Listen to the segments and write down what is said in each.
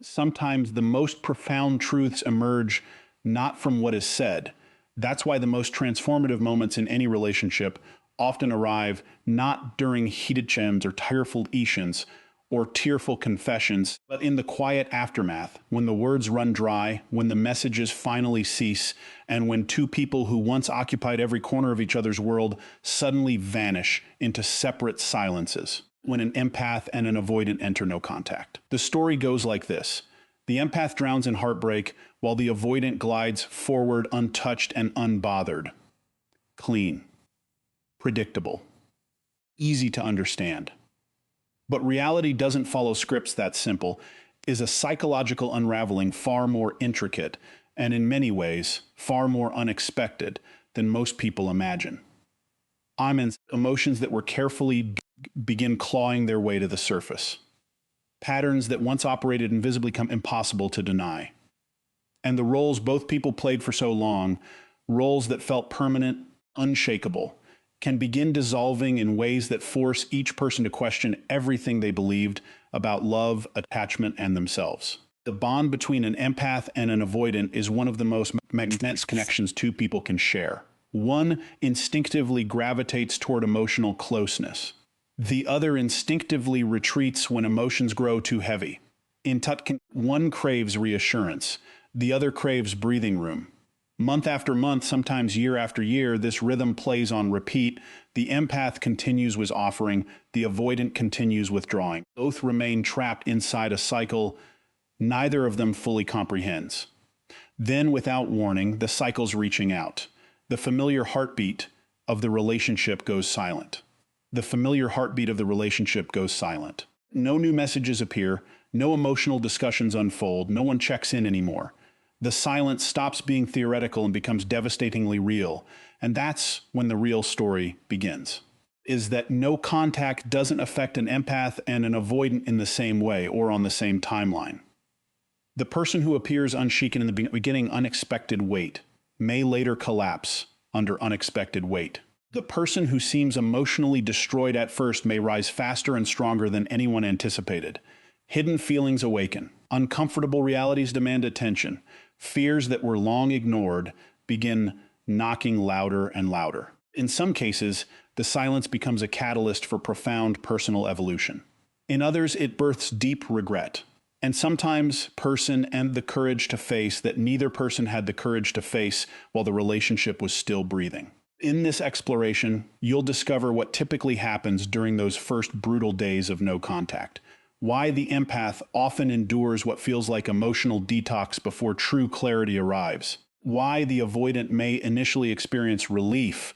Sometimes the most profound truths emerge not from what is said. That's why the most transformative moments in any relationship often arrive not during heated chems or tearful ishans or tearful confessions, but in the quiet aftermath, when the words run dry, when the messages finally cease, and when two people who once occupied every corner of each other's world suddenly vanish into separate silences, when an empath and an avoidant enter no contact. The story goes like this. The empath drowns in heartbreak, while the avoidant glides forward untouched and unbothered. Clean. Predictable. Easy to understand. But reality doesn't follow scripts that simple, is a psychological unraveling far more intricate, and in many ways, far more unexpected than most people imagine. Emotions that were carefully begin clawing their way to the surface. Patterns that once operated invisibly become impossible to deny. And the roles both people played for so long, roles that felt permanent, unshakable, can begin dissolving in ways that force each person to question everything they believed about love, attachment, and themselves. The bond between an empath and an avoidant is one of the most magnetic connections two people can share. One instinctively gravitates toward emotional closeness. The other instinctively retreats when emotions grow too heavy. One craves reassurance. The other craves breathing room. Month after month, sometimes year after year, this rhythm plays on repeat. The empath continues with offering, the avoidant continues withdrawing. Both remain trapped inside a cycle neither of them fully comprehends. Then, without warning, the cycle's reaching out. The familiar heartbeat of the relationship goes silent. The familiar heartbeat of the relationship goes silent. No new messages appear, no emotional discussions unfold, no one checks in anymore. The silence stops being theoretical and becomes devastatingly real. And that's when the real story begins. Is that no contact doesn't affect an empath and an avoidant in the same way or on the same timeline. The person who appears unshaken in the beginning unexpected weight may later collapse under unexpected weight. The person who seems emotionally destroyed at first may rise faster and stronger than anyone anticipated. Hidden feelings awaken. Uncomfortable realities demand attention. Fears that were long ignored begin knocking louder and louder. In some cases, the silence becomes a catalyst for profound personal evolution. In others, it births deep regret. And sometimes person and the courage to face that neither person had the courage to face while the relationship was still breathing. In this exploration, you'll discover what typically happens during those first brutal days of no contact. Why the empath often endures what feels like emotional detox before true clarity arrives. Why the avoidant may initially experience relief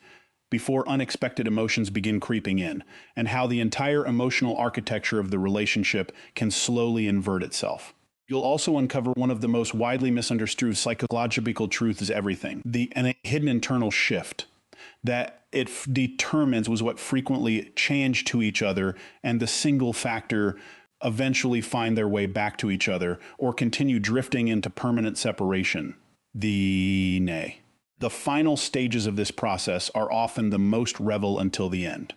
before unexpected emotions begin creeping in, and how the entire emotional architecture of the relationship can slowly invert itself. You'll also uncover one of the most widely misunderstood psychological truths is everything, and a hidden internal shift that it determines was what frequently changed to each other, and the single factor eventually find their way back to each other or continue drifting into permanent separation. The nay. The final stages of this process are often the most revel until the end.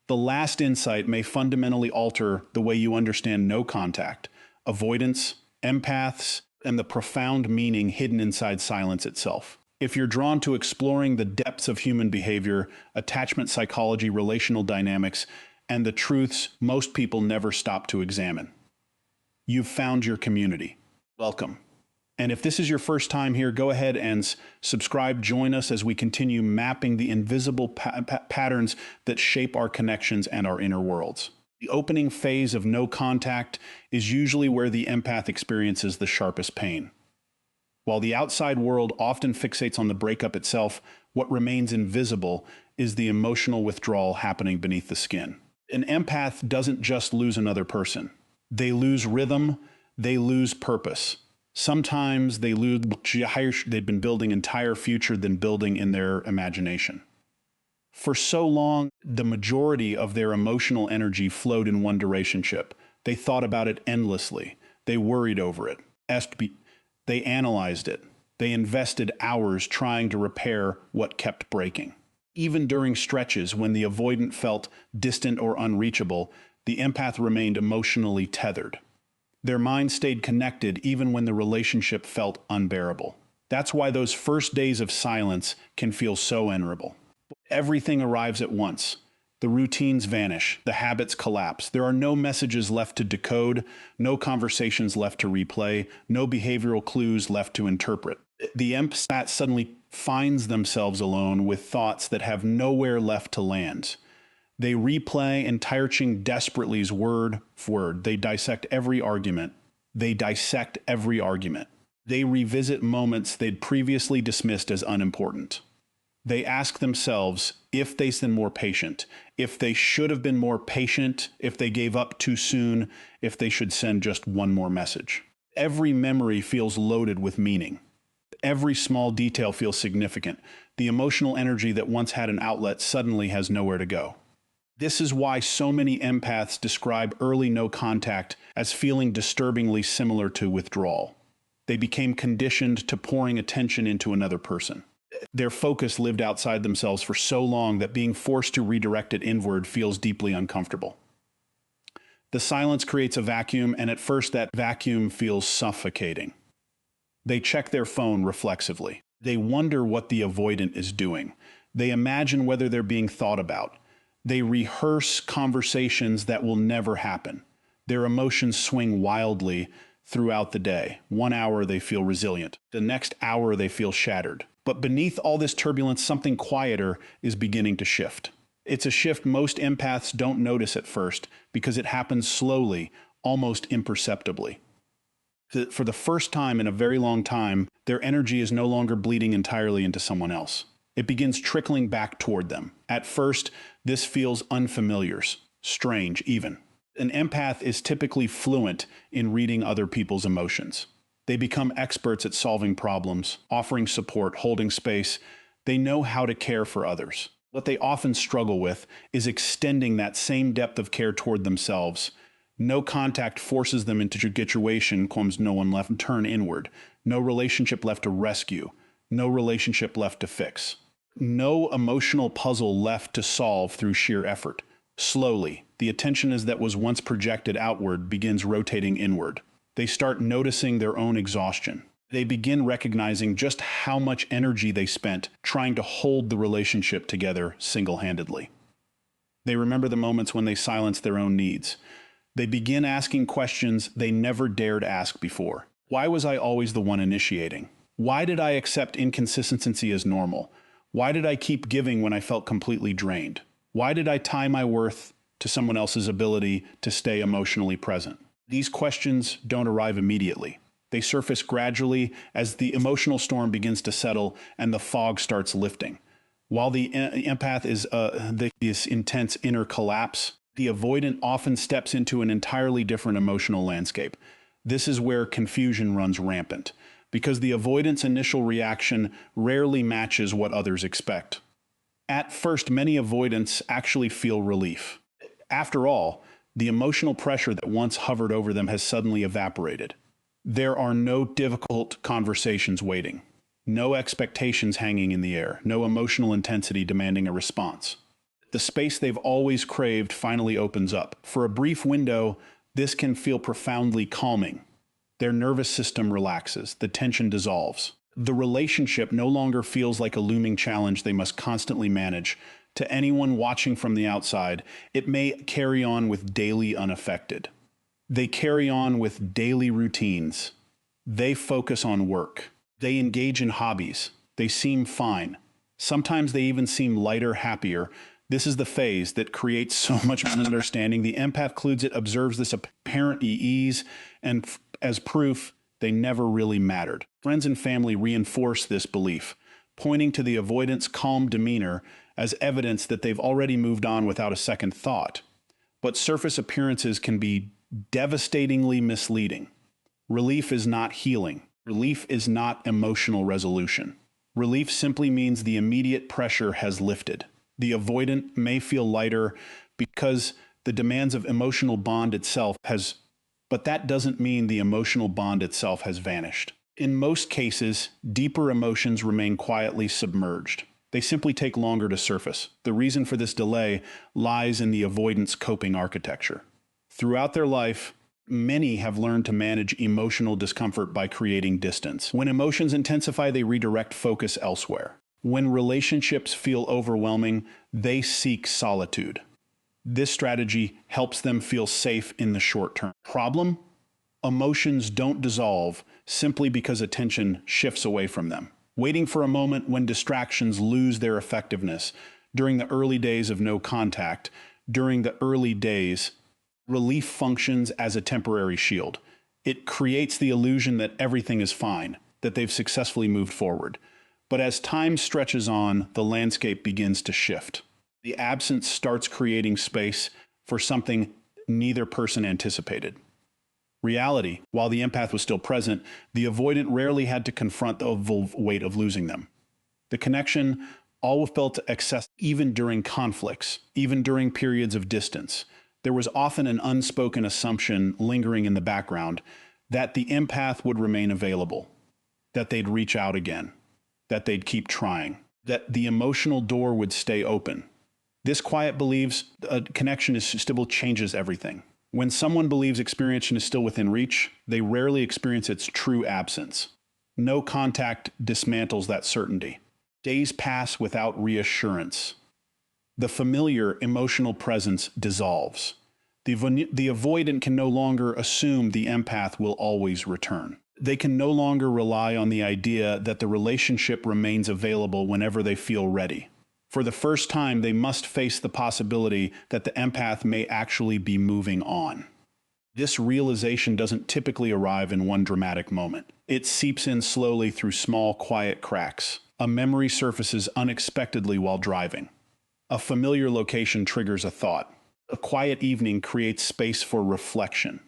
The last insight may fundamentally alter the way you understand no contact, avoidance, empaths, and the profound meaning hidden inside silence itself. If you're drawn to exploring the depths of human behavior, attachment psychology, relational dynamics, and the truths most people never stop to examine, you've found your community. Welcome. And if this is your first time here, go ahead and subscribe. Join us as we continue mapping the invisible patterns that shape our connections and our inner worlds. The opening phase of no contact is usually where the empath experiences the sharpest pain. While the outside world often fixates on the breakup itself, what remains invisible is the emotional withdrawal happening beneath the skin. An empath doesn't just lose another person. They lose rhythm, they lose purpose. Sometimes they lose they'd been building entire future than building in their imagination. For so long, the majority of their emotional energy flowed in one relationship. They thought about it endlessly. They worried over it. They analyzed it. They invested hours trying to repair what kept breaking. Even during stretches when the avoidant felt distant or unreachable, the empath remained emotionally tethered. Their mind stayed connected even when the relationship felt unbearable. That's why those first days of silence can feel so vulnerable. Everything arrives at once. The routines vanish, the habits collapse. There are no messages left to decode, no conversations left to replay, no behavioral clues left to interpret. The empath suddenly finds themselves alone with thoughts that have nowhere left to land. They replay entire desperately's word for word. They dissect every argument. They revisit moments they'd previously dismissed as unimportant. They ask themselves if they've been more patient, if they should have been more patient, if they gave up too soon, if they should send just one more message. Every memory feels loaded with meaning. Every small detail feels significant. The emotional energy that once had an outlet suddenly has nowhere to go. This is why so many empaths describe early no contact as feeling disturbingly similar to withdrawal. They became conditioned to pouring attention into another person. Their focus lived outside themselves for so long that being forced to redirect it inward feels deeply uncomfortable. The silence creates a vacuum, and at first that vacuum feels suffocating. They check their phone reflexively. They wonder what the avoidant is doing. They imagine whether they're being thought about. They rehearse conversations that will never happen. Their emotions swing wildly throughout the day. 1 hour they feel resilient. The next hour they feel shattered. But beneath all this turbulence, something quieter is beginning to shift. It's a shift most empaths don't notice at first because it happens slowly, almost imperceptibly. For the first time in a very long time, their energy is no longer bleeding entirely into someone else. It begins trickling back toward them. At first, this feels unfamiliar, strange even. An empath is typically fluent in reading other people's emotions. They become experts at solving problems, offering support, holding space. They know how to care for others. What they often struggle with is extending that same depth of care toward themselves. No contact forces them into situation, comes no one left to turn inward. No relationship left to rescue. No relationship left to fix. No emotional puzzle left to solve through sheer effort. Slowly, the attention that was once projected outward begins rotating inward. They start noticing their own exhaustion. They begin recognizing just how much energy they spent trying to hold the relationship together single-handedly. They remember the moments when they silenced their own needs. They begin asking questions they never dared ask before. Why was I always the one initiating? Why did I accept inconsistency as normal? Why did I keep giving when I felt completely drained? Why did I tie my worth to someone else's ability to stay emotionally present? These questions don't arrive immediately. They surface gradually as the emotional storm begins to settle and the fog starts lifting. While the empath is this intense inner collapse, the avoidant often steps into an entirely different emotional landscape. This is where confusion runs rampant, because the avoidant's initial reaction rarely matches what others expect. At first, many avoidants actually feel relief. After all, the emotional pressure that once hovered over them has suddenly evaporated. There are no difficult conversations waiting, no expectations hanging in the air, no emotional intensity demanding a response. The space they've always craved finally opens up. For a brief window, this can feel profoundly calming. Their nervous system relaxes, the tension dissolves. The relationship no longer feels like a looming challenge they must constantly manage. To anyone watching from the outside, it may carry on with daily unaffected. They carry on with daily routines. They focus on work. They engage in hobbies. They seem fine. Sometimes they even seem lighter, happier. This is the phase that creates so much misunderstanding. The empath clues it, observes this apparent ease, and as proof, they never really mattered. Friends and family reinforce this belief, pointing to the avoidant's calm demeanor as evidence that they've already moved on without a second thought. But surface appearances can be devastatingly misleading. Relief is not healing. Relief is not emotional resolution. Relief simply means the immediate pressure has lifted. The avoidant may feel lighter because the demands of emotional bond itself has, but that doesn't mean the emotional bond itself has vanished. In most cases, deeper emotions remain quietly submerged. They simply take longer to surface. The reason for this delay lies in the avoidance coping architecture. Throughout their life, Many have learned to manage emotional discomfort by creating distance. When emotions intensify, they redirect focus elsewhere. When relationships feel overwhelming, they seek solitude. This strategy helps them feel safe in the short term. Problem? Emotions don't dissolve simply because attention shifts away from them. Waiting for a moment when distractions lose their effectiveness. During the early days of no contact, during the early days, relief functions as a temporary shield. It creates the illusion that everything is fine, that they've successfully moved forward. But as time stretches on, the landscape begins to shift. The absence starts creating space for something neither person anticipated. Reality, while the empath was still present, the avoidant rarely had to confront the weight of losing them. The connection always felt excessive, even during conflicts, even during periods of distance. There was often an unspoken assumption lingering in the background that the empath would remain available, that they'd reach out again, that they'd keep trying, that the emotional door would stay open. This quiet believes a connection is still changes everything. When someone believes experience is still within reach, they rarely experience its true absence. No contact dismantles that certainty. Days pass without reassurance. The familiar emotional presence dissolves. The avoidant can no longer assume the empath will always return. They can no longer rely on the idea that the relationship remains available whenever they feel ready. For the first time, they must face the possibility that the empath may actually be moving on. This realization doesn't typically arrive in one dramatic moment. It seeps in slowly through small, quiet cracks. A memory surfaces unexpectedly while driving. A familiar location triggers a thought. A quiet evening creates space for reflection.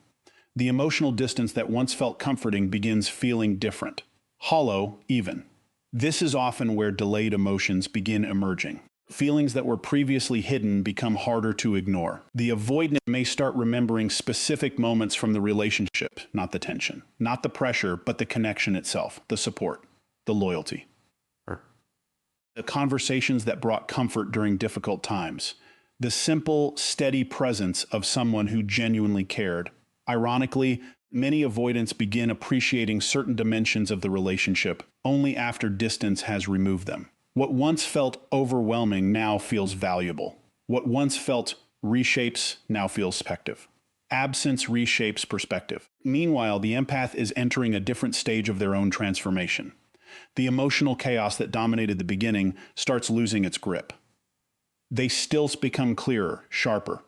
The emotional distance that once felt comforting begins feeling different, hollow even. This is often where delayed emotions begin emerging. Feelings that were previously hidden become harder to ignore. The avoidant may start remembering specific moments from the relationship, not the tension, not the pressure, but the connection itself, the support, the loyalty. The conversations that brought comfort during difficult times. The simple, steady presence of someone who genuinely cared. Ironically, many avoidants begin appreciating certain dimensions of the relationship only after distance has removed them. What once felt overwhelming now feels valuable. What once felt reshapes now feels perspective. Absence reshapes perspective. Meanwhile, the empath is entering a different stage of their own transformation. The emotional chaos that dominated the beginning starts losing its grip. They still become clearer, sharper.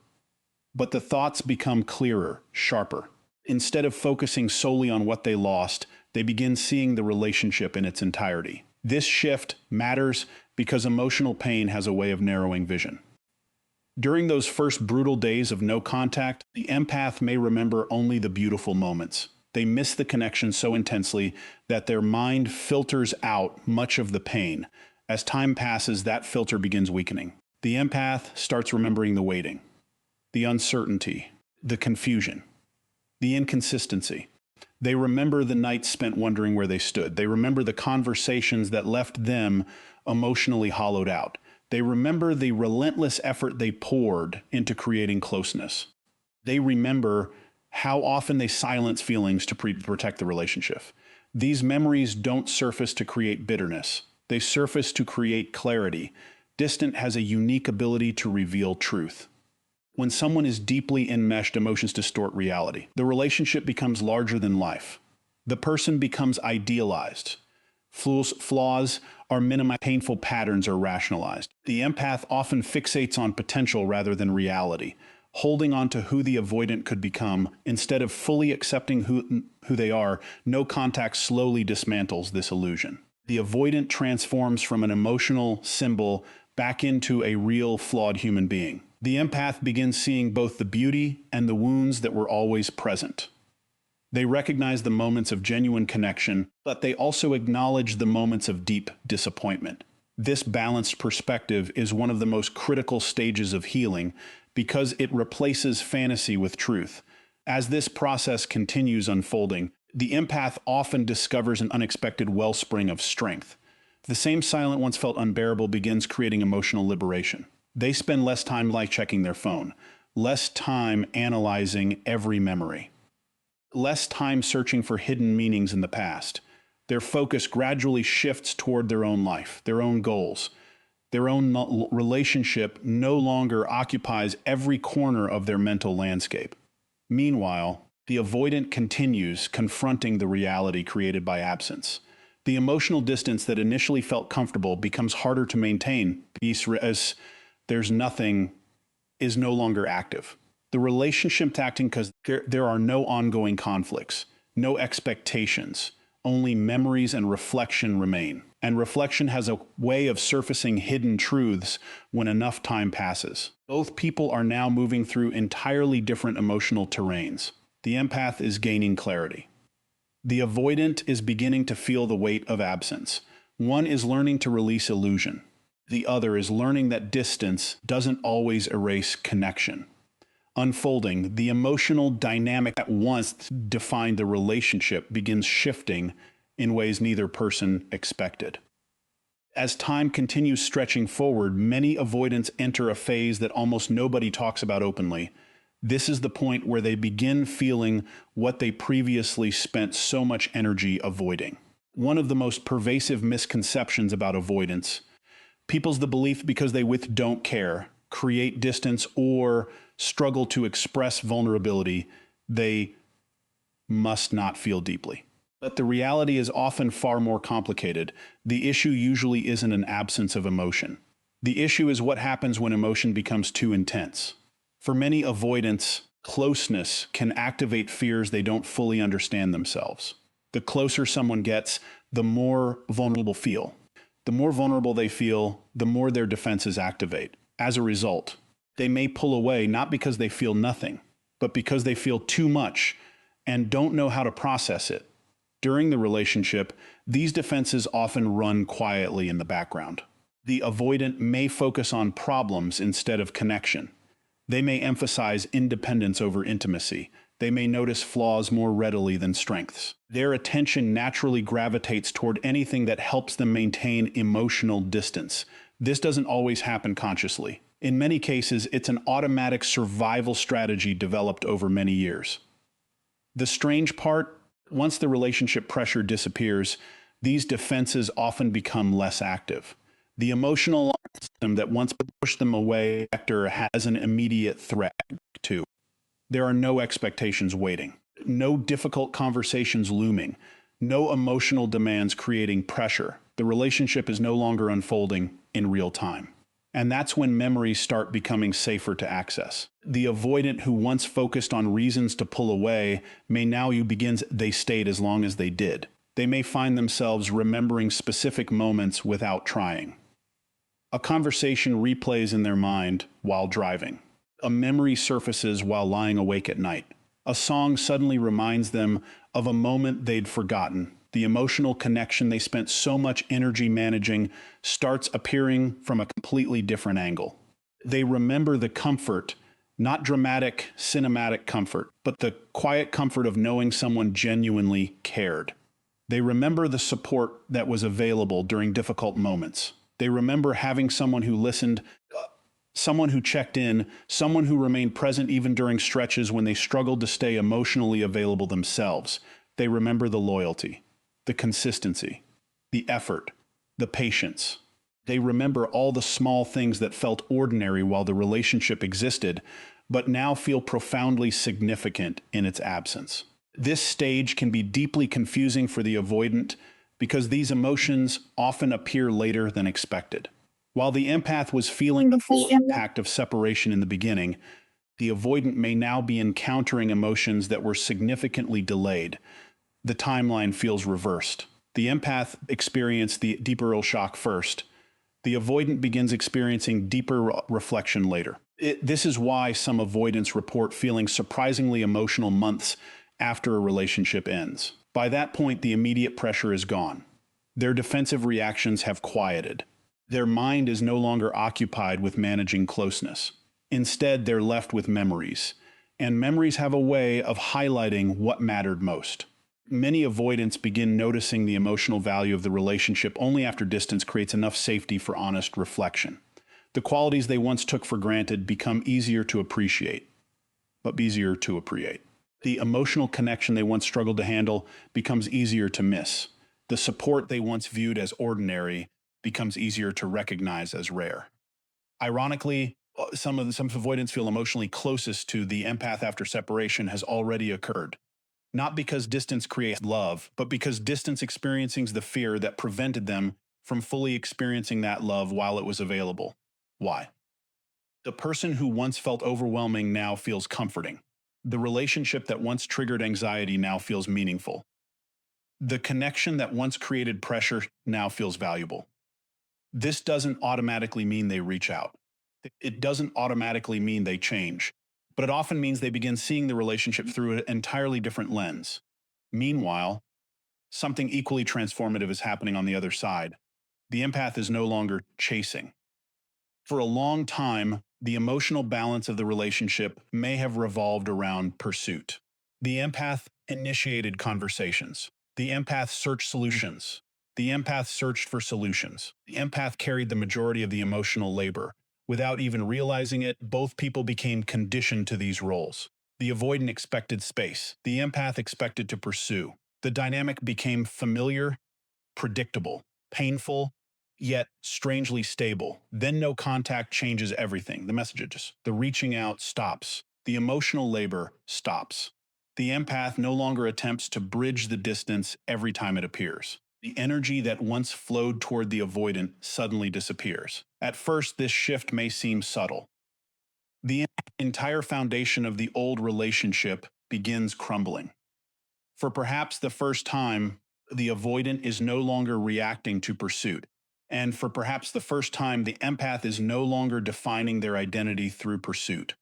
But the thoughts become clearer, sharper. Instead of focusing solely on what they lost, they begin seeing the relationship in its entirety. This shift matters because emotional pain has a way of narrowing vision. During those first brutal days of no contact, the empath may remember only the beautiful moments. They miss the connection so intensely that their mind filters out much of the pain. As time passes, that filter begins weakening. The empath starts remembering the waiting, the uncertainty, the confusion, the inconsistency. They remember the nights spent wondering where they stood. They remember the conversations that left them emotionally hollowed out. They remember the relentless effort they poured into creating closeness. They remember how often they silence feelings to protect the relationship. These memories don't surface to create bitterness. They surface to create clarity. Distant has a unique ability to reveal truth. When someone is deeply enmeshed, emotions distort reality. The relationship becomes larger than life. The person becomes idealized. Flaws are minimized, painful patterns are rationalized. The empath often fixates on potential rather than reality, holding on to who the avoidant could become instead of fully accepting who they are. No contact slowly dismantles this illusion. The avoidant transforms from an emotional symbol back into a real, flawed human being. The empath begins seeing both the beauty and the wounds that were always present. They recognize the moments of genuine connection, but they also acknowledge the moments of deep disappointment. This balanced perspective is one of the most critical stages of healing because it replaces fantasy with truth. As this process continues unfolding, the empath often discovers an unexpected wellspring of strength. The same silence once felt unbearable begins creating emotional liberation. They spend less time checking their phone, less time analyzing every memory. less time searching for hidden meanings in the past. Their focus gradually shifts toward their own life, their own goals. Their own relationship no longer occupies every corner of their mental landscape. Meanwhile, the avoidant continues confronting the reality created by absence. The emotional distance that initially felt comfortable becomes harder to maintain as there's nothing is no longer active. The relationship's acting because there are no ongoing conflicts, no expectations, only memories and reflection remain. And reflection has a way of surfacing hidden truths when enough time passes. Both people are now moving through entirely different emotional terrains. The empath is gaining clarity. The avoidant is beginning to feel the weight of absence. One is learning to release illusion. The other is learning that distance doesn't always erase connection. Unfolding, the emotional dynamic that once defined the relationship begins shifting in ways neither person expected. As time continues stretching forward, many avoidants enter a phase that almost nobody talks about openly. This is the point where they begin feeling what they previously spent so much energy avoiding. One of the most pervasive misconceptions about avoidance, people's the belief because they don't care, create distance, or struggle to express vulnerability, they must not feel deeply. But the reality is often far more complicated. The issue usually isn't an absence of emotion. The issue is what happens when emotion becomes too intense. For many avoidants, closeness can activate fears they don't fully understand themselves. The closer someone gets, the more vulnerable feel. The more vulnerable they feel, the more their defenses activate. As a result, they may pull away not because they feel nothing, but because they feel too much and don't know how to process it. During the relationship, these defenses often run quietly in the background. The avoidant may focus on problems instead of connection. They may emphasize independence over intimacy. They may notice flaws more readily than strengths. Their attention naturally gravitates toward anything that helps them maintain emotional distance. This doesn't always happen consciously. In many cases, it's an automatic survival strategy developed over many years. The strange part, once the relationship pressure disappears, these defenses often become less active. The emotional alarm system that once pushed them away has an immediate threat too. There are no expectations waiting, no difficult conversations looming, no emotional demands creating pressure. The relationship is no longer unfolding in real time. And that's when memories start becoming safer to access. The avoidant who once focused on reasons to pull away may now they stayed as long as they did. They may find themselves remembering specific moments without trying. A conversation replays in their mind while driving. A memory surfaces while lying awake at night. A song suddenly reminds them of a moment they'd forgotten. The emotional connection they spent so much energy managing starts appearing from a completely different angle. They remember the comfort, not dramatic, cinematic comfort, but the quiet comfort of knowing someone genuinely cared. They remember the support that was available during difficult moments. They remember having someone who listened, someone who checked in, someone who remained present even during stretches when they struggled to stay emotionally available themselves. They remember the loyalty, the consistency, the effort, the patience. They remember all the small things that felt ordinary while the relationship existed, but now feel profoundly significant in its absence. This stage can be deeply confusing for the avoidant because these emotions often appear later than expected. While the empath was feeling the full impact of separation in the beginning, the avoidant may now be encountering emotions that were significantly delayed. The timeline feels reversed. The empath experienced the deeper shock first. The avoidant begins experiencing deeper reflection later. This is why some avoidants report feeling surprisingly emotional months after a relationship ends. By that point, the immediate pressure is gone. Their defensive reactions have quieted. Their mind is no longer occupied with managing closeness. Instead, they're left with memories. And memories have a way of highlighting what mattered most. Many avoidants begin noticing the emotional value of the relationship only after distance creates enough safety for honest reflection. The qualities they once took for granted become easier to appreciate. The emotional connection they once struggled to handle becomes easier to miss. The support they once viewed as ordinary becomes easier to recognize as rare. Ironically, some avoidants feel emotionally closest to the empath after separation has already occurred. Not because distance creates love, but because distance experiencing the fear that prevented them from fully experiencing that love while it was available. Why? The person who once felt overwhelming now feels comforting. The relationship that once triggered anxiety now feels meaningful. The connection that once created pressure now feels valuable. This doesn't automatically mean they reach out. It doesn't automatically mean they change, but it often means they begin seeing the relationship through an entirely different lens. Meanwhile, something equally transformative is happening on the other side. The empath is no longer chasing. For a long time, the emotional balance of the relationship may have revolved around pursuit. The empath initiated conversations. The empath searched solutions. The empath searched for solutions. The empath carried the majority of the emotional labor. Without even realizing it, both people became conditioned to these roles. The avoidant expected space. The empath expected to pursue. The dynamic became familiar, predictable, painful, yet strangely stable. Then no contact changes everything. The messages, the reaching out stops. The emotional labor stops. The empath no longer attempts to bridge the distance every time it appears. The energy that once flowed toward the avoidant suddenly disappears. At first, this shift may seem subtle. The entire foundation of the old relationship begins crumbling. For perhaps the first time, the avoidant is no longer reacting to pursuit. And for perhaps the first time, the empath is no longer defining their identity through pursuit.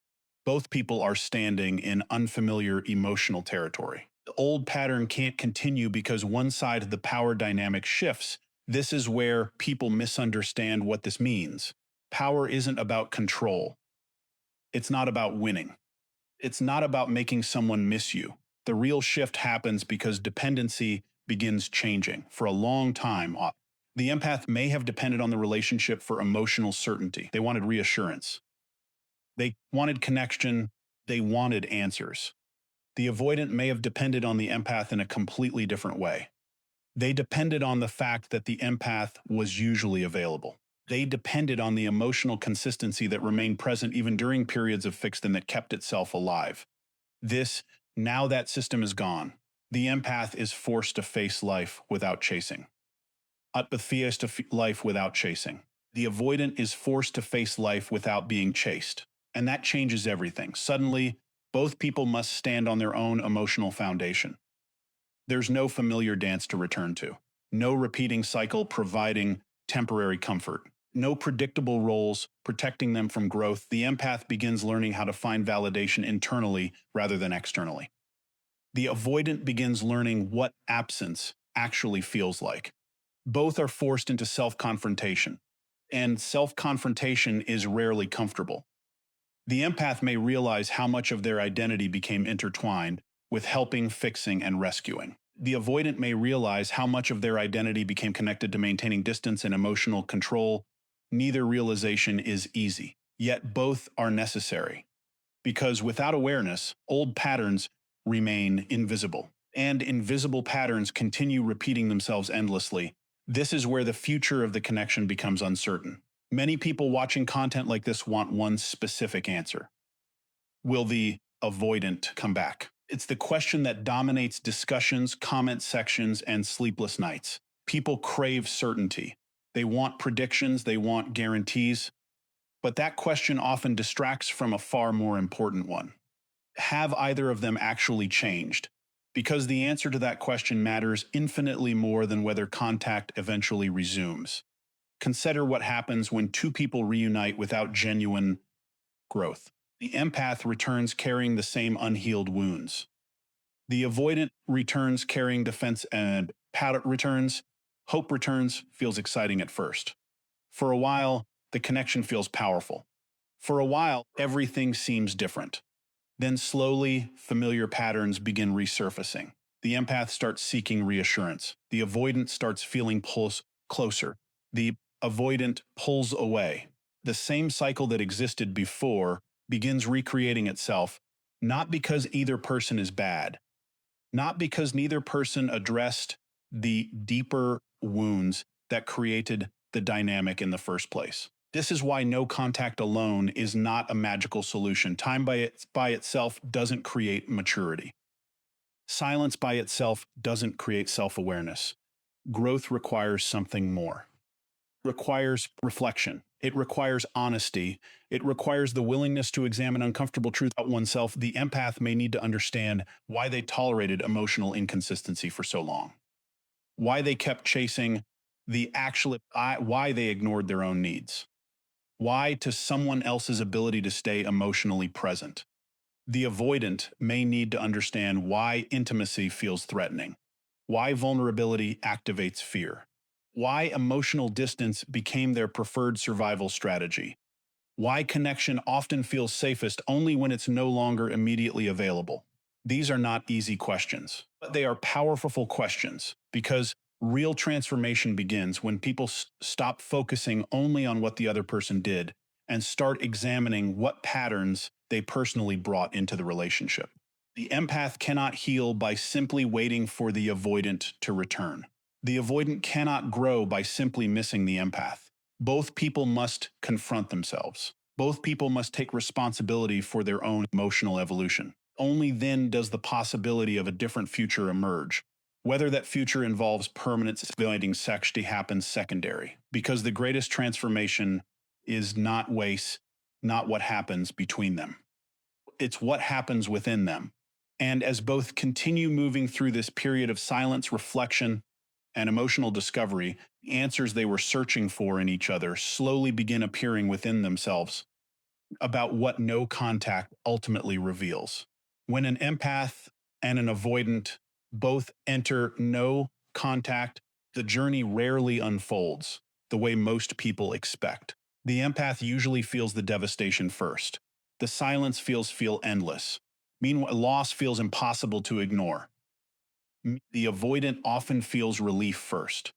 Both people are standing in unfamiliar emotional territory. The old pattern can't continue because one side of the power dynamic shifts. This is where people misunderstand what this means. Power isn't about control. It's not about winning. It's not about making someone miss you. The real shift happens because dependency begins changing. For a long time, the empath may have depended on the relationship for emotional certainty. They wanted reassurance. They wanted connection. They wanted answers. The avoidant may have depended on the empath in a completely different way. They depended on the fact that the empath was usually available. They depended on the emotional consistency that remained present even during periods of fixed and that kept itself alive. Now that system is gone. The empath is forced to face life without chasing. Life without chasing. The avoidant is forced to face life without being chased. And that changes everything. Suddenly, both people must stand on their own emotional foundation. There's no familiar dance to return to. No repeating cycle providing temporary comfort. No predictable roles protecting them from growth. The empath begins learning how to find validation internally rather than externally. The avoidant begins learning what absence actually feels like. Both are forced into self-confrontation, and self-confrontation is rarely comfortable. The empath may realize how much of their identity became intertwined with helping, fixing, and rescuing. The avoidant may realize how much of their identity became connected to maintaining distance and emotional control. Neither realization is easy, yet both are necessary. Because without awareness, old patterns remain invisible, and invisible patterns continue repeating themselves endlessly. This is where the future of the connection becomes uncertain. Many people watching content like this want one specific answer. Will the avoidant come back? It's the question that dominates discussions, comment sections, and sleepless nights. People crave certainty. They want predictions, they want guarantees. But that question often distracts from a far more important one. Have either of them actually changed? Because the answer to that question matters infinitely more than whether contact eventually resumes. Consider what happens when two people reunite without genuine growth. The empath returns carrying the same unhealed wounds. The avoidant returns carrying defense and returns. Hope returns, feels exciting at first. For a while, the connection feels powerful. For a while, everything seems different. Then slowly, familiar patterns begin resurfacing. The empath starts seeking reassurance. The avoidant starts feeling pulls closer. The avoidant pulls away. The same cycle that existed before begins recreating itself, not because either person is bad, not because neither person addressed the deeper wounds that created the dynamic in the first place. This is why no contact alone is not a magical solution. Time by itself doesn't create maturity. Silence by itself doesn't create self-awareness. Growth requires something more. It requires reflection. It requires honesty. It requires the willingness to examine uncomfortable truth about oneself. The empath may need to understand why they tolerated emotional inconsistency for so long, why they kept chasing why they ignored their own needs, why to someone else's ability to stay emotionally present. The avoidant may need to understand why intimacy feels threatening, why vulnerability activates fear, why emotional distance became their preferred survival strategy, why connection often feels safest only when it's no longer immediately available. These are not easy questions, but they are powerful questions because real transformation begins when people stop focusing only on what the other person did and start examining what patterns they personally brought into the relationship. The empath cannot heal by simply waiting for the avoidant to return. The avoidant cannot grow by simply missing the empath. Both people must confront themselves. Both people must take responsibility for their own emotional evolution. Only then does the possibility of a different future emerge. Whether that future involves permanent civilizating sexuality happens secondary, because the greatest transformation is not what happens between them. It's what happens within them. And as both continue moving through this period of silence, reflection, and emotional discovery, the answers they were searching for in each other slowly begin appearing within themselves about what no contact ultimately reveals. When an empath and an avoidant both enter no contact, the journey rarely unfolds the way most people expect. The empath usually feels the devastation first. The silence feel endless. Meanwhile, loss feels impossible to ignore. The avoidant often feels relief first.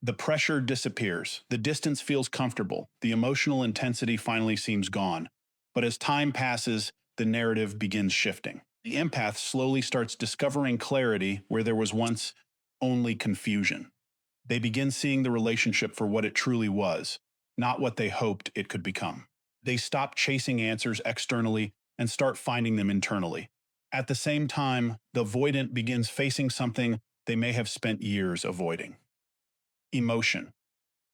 The pressure disappears. The distance feels comfortable. The emotional intensity finally seems gone. But as time passes, the narrative begins shifting. The empath slowly starts discovering clarity where there was once only confusion. They begin seeing the relationship for what it truly was, not what they hoped it could become. They stop chasing answers externally and start finding them internally. At the same time, the avoidant begins facing something they may have spent years avoiding. Emotion.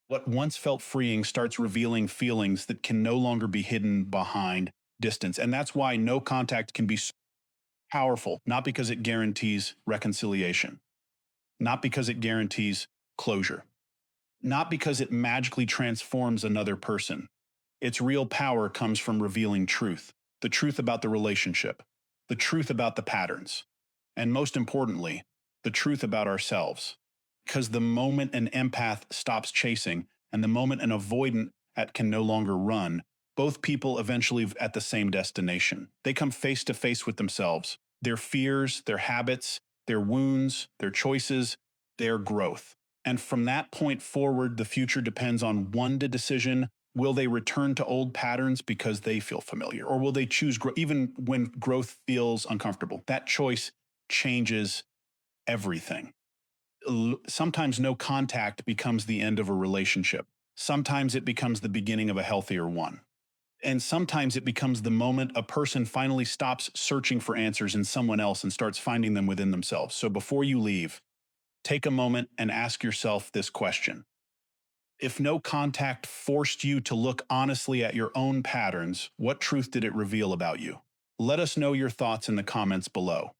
What once felt freeing starts revealing feelings that can no longer be hidden behind distance. And that's why no contact can be so powerful, not because it guarantees reconciliation, not because it guarantees closure, not because it magically transforms another person. Its real power comes from revealing truth, the truth about the relationship, the truth about the patterns, and most importantly, the truth about ourselves. Because the moment an empath stops chasing and the moment an avoidant can no longer run, both people eventually at the same destination. They come face to face with themselves, their fears, their habits, their wounds, their choices, their growth. And from that point forward, the future depends on one decision. Will they return to old patterns because they feel familiar? Or will they choose even when growth feels uncomfortable? That choice changes everything. Sometimes no contact becomes the end of a relationship. Sometimes it becomes the beginning of a healthier one. And sometimes it becomes the moment a person finally stops searching for answers in someone else and starts finding them within themselves. So before you leave, take a moment and ask yourself this question. If no contact forced you to look honestly at your own patterns, what truth did it reveal about you? Let us know your thoughts in the comments below.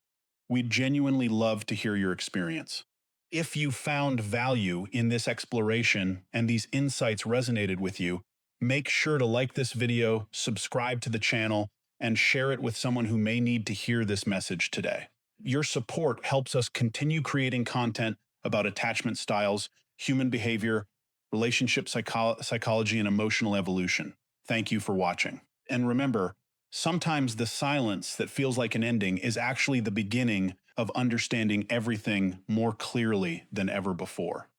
We'd genuinely love to hear your experience. If you found value in this exploration and these insights resonated with you, make sure to like this video, subscribe to the channel, and share it with someone who may need to hear this message today. Your support helps us continue creating content about attachment styles, human behavior, relationship psychology, and emotional evolution. Thank you for watching. And remember, sometimes the silence that feels like an ending is actually the beginning of understanding everything more clearly than ever before.